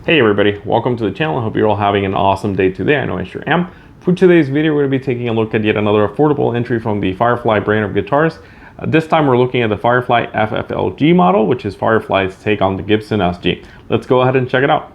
Hey everybody, welcome to the channel. I hope you're all having an awesome day today. I know I sure am. For today's video, we're going to be taking a look at yet another affordable entry from the Firefly brand of guitars. This time we're looking at the Firefly FFLG model, which is Firefly's take on the Gibson SG. Let's go ahead and check it out.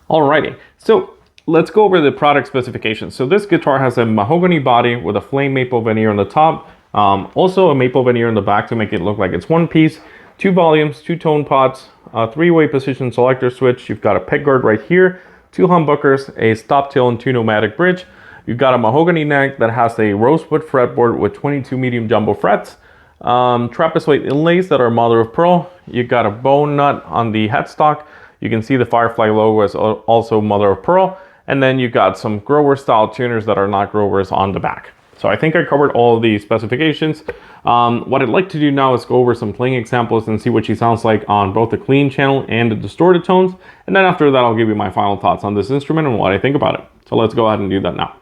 Alrighty, so let's go over the product specifications. So this guitar has a mahogany body with a flame maple veneer on the top, also a maple veneer in the back to make it look like it's one piece, 2 volumes, 2 tone pots, a 3-way position selector switch. You've got a pick guard right here, 2 humbuckers, a stop tail and 2 pneumatic bridge. You've got a mahogany neck that has a rosewood fretboard with 22 medium jumbo frets, trappist weight inlays that are mother of pearl. You've got a bone nut on the headstock. You can see the Firefly logo is also mother of pearl. And then you've got some grower style tuners that are not growers on the back. So I think I covered all of the specifications. What I'd like to do now is go over some playing examples and see what she sounds like on both the clean channel and the distorted tones. And then after that, I'll give you my final thoughts on this instrument and what I think about it. So let's go ahead and do that now.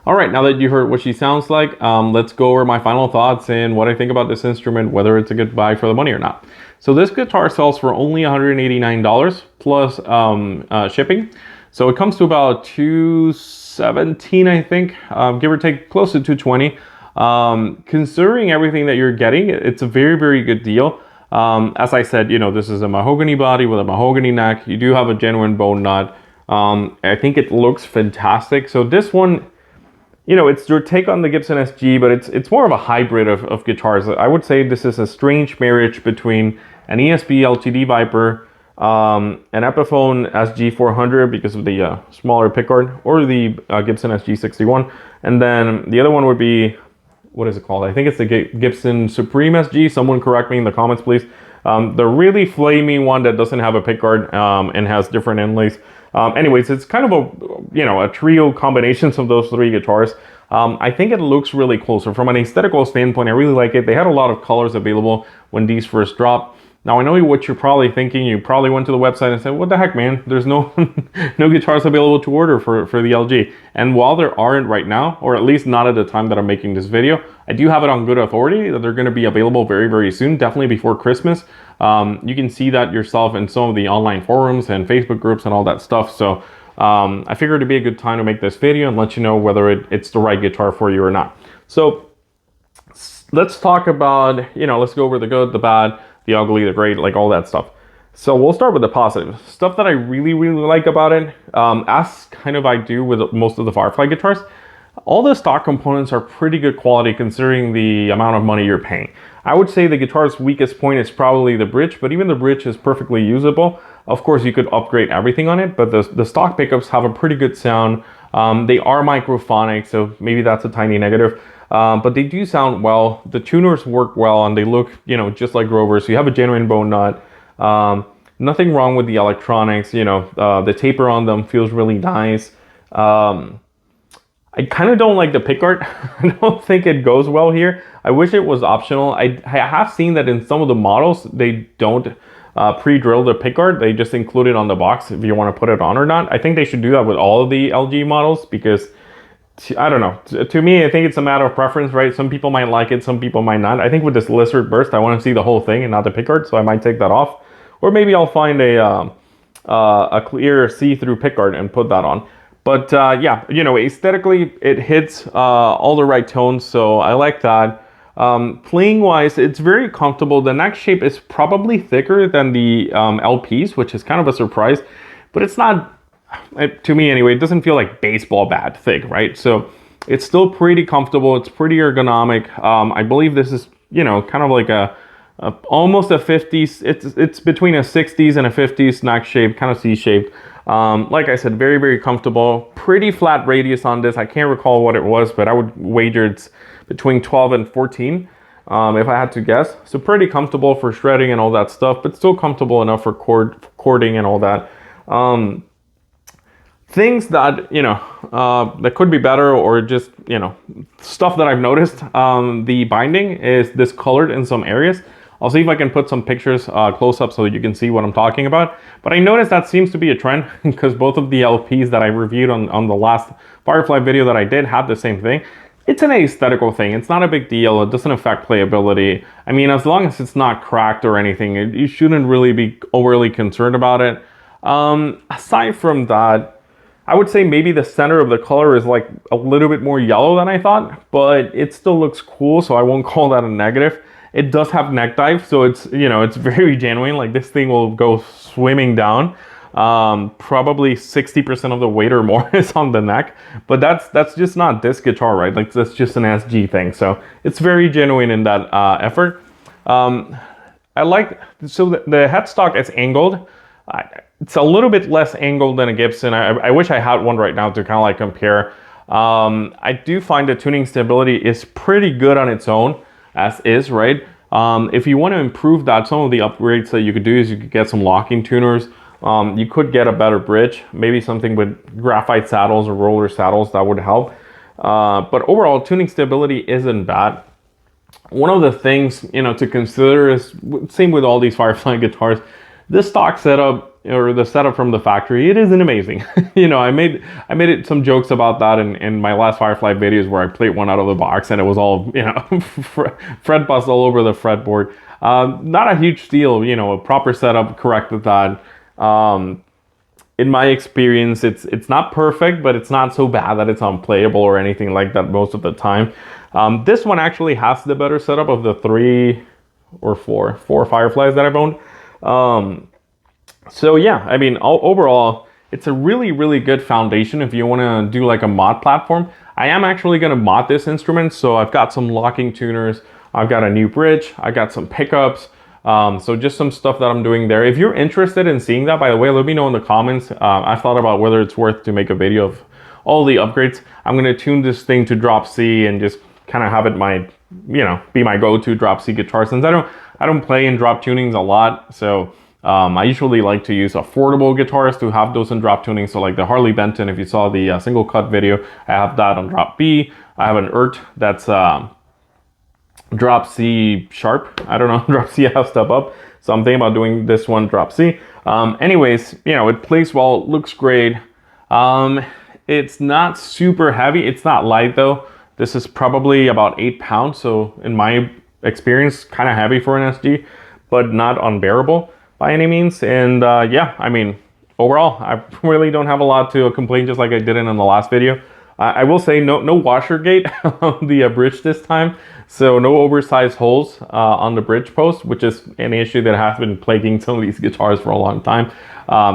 Alright, now that you heard what she sounds like, let's go over my final thoughts and what I think about this instrument, whether it's a good buy for the money or not. So this guitar sells for only $189 plus shipping. So it comes to about $217, I think, give or take, close to $220. Considering everything that you're getting, it's a very, very good deal. As I said, you know, this is a mahogany body with a mahogany neck. You do have a genuine bone nut. I think it looks fantastic. So this one, you know, it's your take on the Gibson SG, but it's more of a hybrid of guitars. I would say this is a strange marriage between an ESP LTD Viper, an Epiphone SG400 because of the smaller pickguard, or the Gibson SG61, and then the other one would be what is it called? I think it's the Gibson Supreme SG. Someone correct me in the comments, please. The really flamey one that doesn't have a pickguard and has different inlays. Anyways, it's kind of a trio combinations of those three guitars. I think it looks really cool. So from an aesthetical standpoint, I really like it. They had a lot of colors available when these first dropped. Now I know what you're probably thinking. You probably went to the website and said, what the heck, man? There's no no guitars available to order for the LG. And while there aren't right now, or at least not at the time that I'm making this video, I do have it on good authority that they're going to be available very, very soon, definitely before Christmas. You can see that yourself in some of the online forums and Facebook groups and all that stuff. So I figured it'd be a good time to make this video and let you know whether it's the right guitar for you or not. So let's talk about, let's go over the good, the bad, the ugly, the great, like all that stuff. So we'll start with the positive stuff that I really, really like about it. As kind of I do with most of the Firefly guitars, all the stock components are pretty good quality considering the amount of money you're paying. I would say the guitar's weakest point is probably the bridge, but even the bridge is perfectly usable. Of course, you could upgrade everything on it, but the stock pickups have a pretty good sound. They are microphonic, so maybe that's a tiny negative. But they do sound well. The tuners work well, and they look, just like Grovers. So you have a genuine bone nut. Nothing wrong with the electronics. The taper on them feels really nice. I kind of don't like the pickguard. I don't think it goes well here. I wish it was optional. I have seen that in some of the models, they don't pre-drill the pickguard. They just include it on the box if you want to put it on or not. I think they should do that with all of the LG models because I don't know. To me, I think it's a matter of preference, right? Some people might like it, some people might not. I think with this Lizard Burst, I want to see the whole thing and not the pickguard, so I might take that off. Or maybe I'll find a clear see-through pickguard and put that on. But yeah, aesthetically, it hits all the right tones, so I like that. Playing-wise, it's very comfortable. The neck shape is probably thicker than the LPs, which is kind of a surprise, but it's not, to me anyway, it doesn't feel like baseball bat thick, right? So it's still pretty comfortable. It's pretty ergonomic. I believe this is, kind of like almost a 50s. It's between a 60s and a 50s neck shape, kind of C-shaped. Like I said, very, very comfortable. Pretty flat radius on this. I can't recall what it was, but I would wager it's between 12 and 14 if I had to guess. So pretty comfortable for shredding and all that stuff, but still comfortable enough for cording and all that. Things that, that could be better, or just, stuff that I've noticed. The binding is discolored in some areas. I'll see if I can put some pictures close up so that you can see what I'm talking about. But I noticed that seems to be a trend because both of the LPs that I reviewed on the last Firefly video that I did had the same thing. It's an aesthetical thing. It's not a big deal. It doesn't affect playability. I mean, as long as it's not cracked or anything, you shouldn't really be overly concerned about it. Aside from that, I would say maybe the center of the color is like a little bit more yellow than I thought, but it still looks cool, so I won't call that a negative. It does have neck dive, so it's, it's very genuine. Like this thing will go swimming down. Probably 60% of the weight or more is on the neck, but that's just not this guitar, right? Like that's just an SG thing. So it's very genuine in that effort. I like, so the headstock is angled. It's a little bit less angled than a Gibson. I wish I had one right now to kind of like compare. I do find the tuning stability is pretty good on its own as is, right? If you want to improve that, some of the upgrades that you could do is you could get some locking tuners. You could get a better bridge, maybe something with graphite saddles or roller saddles that would help. But overall, tuning stability isn't bad. One of the things, to consider is, same with all these Firefly guitars, this stock setup or the setup from the factory, it isn't amazing. I made some jokes about that in my last Firefly videos where I played one out of the box and it was all, fret bust all over the fretboard. Not a huge deal, a proper setup corrected that. In my experience, it's not perfect, but it's not so bad that it's unplayable or anything like that most of the time. This one actually has the better setup of the four Fireflies that I've owned. So yeah, I mean, overall, it's a really, really good foundation if you want to do like a mod platform. I am actually going to mod this instrument, so I've got some locking tuners, I've got a new bridge, I got some pickups. So just some stuff that I'm doing there. If you're interested in seeing that, by the way, let me know in the comments. I've thought about whether it's worth to make a video of all the upgrades. I'm going to tune this thing to drop C and just kind of have it my, be my go-to drop C guitar, since I don't play in drop tunings a lot. So I usually like to use affordable guitars to have those in drop tuning. So like the Harley Benton, if you saw the single cut video, I have that on drop B. I have an that's drop C sharp. I don't know, drop C half step up. So I'm thinking about doing this one drop C. Anyways, it plays well, it looks great. It's not super heavy. It's not light though. This is probably about 8 pounds. So in my experience, kind of heavy for an SG, but not unbearable by any means. And yeah, I mean, overall, I really don't have a lot to complain, just like I did in the last video. I will say no washer gate on the bridge this time. So no oversized holes on the bridge post, which is an issue that has been plaguing some of these guitars for a long time.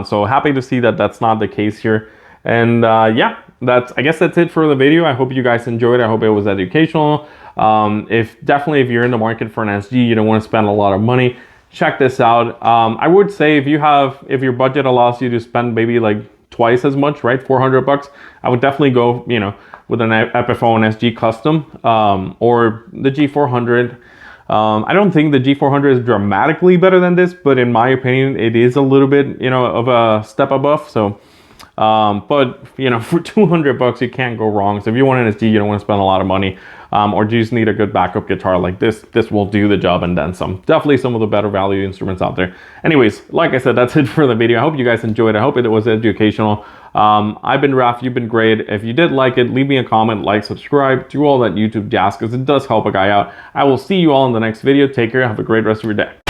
So happy to see that that's not the case here. And yeah, I guess that's it for the video. I hope you guys enjoyed. I hope it was educational. If you're in the market for an SG, you don't want to spend a lot of money, check this out. I would say if your budget allows you to spend maybe like twice as much, right? 400 bucks. I would definitely go, with an Epiphone SG custom, or the G400. I don't think the G400 is dramatically better than this, but in my opinion, it is a little bit, of a step above. So, but for 200 bucks, you can't go wrong. So if you want an SG, you don't want to spend a lot of money, or you just need a good backup guitar like this will do the job and then some. Definitely some of the better value instruments out there. Anyways, like I said, that's it for the video. I hope you guys enjoyed. I hope it was educational. I've been Raph, you've been great. If you did like it, leave me a comment, like, subscribe, do all that YouTube jazz, because it does help a guy out. I will see you all in the next video. Take care. Have a great rest of your day.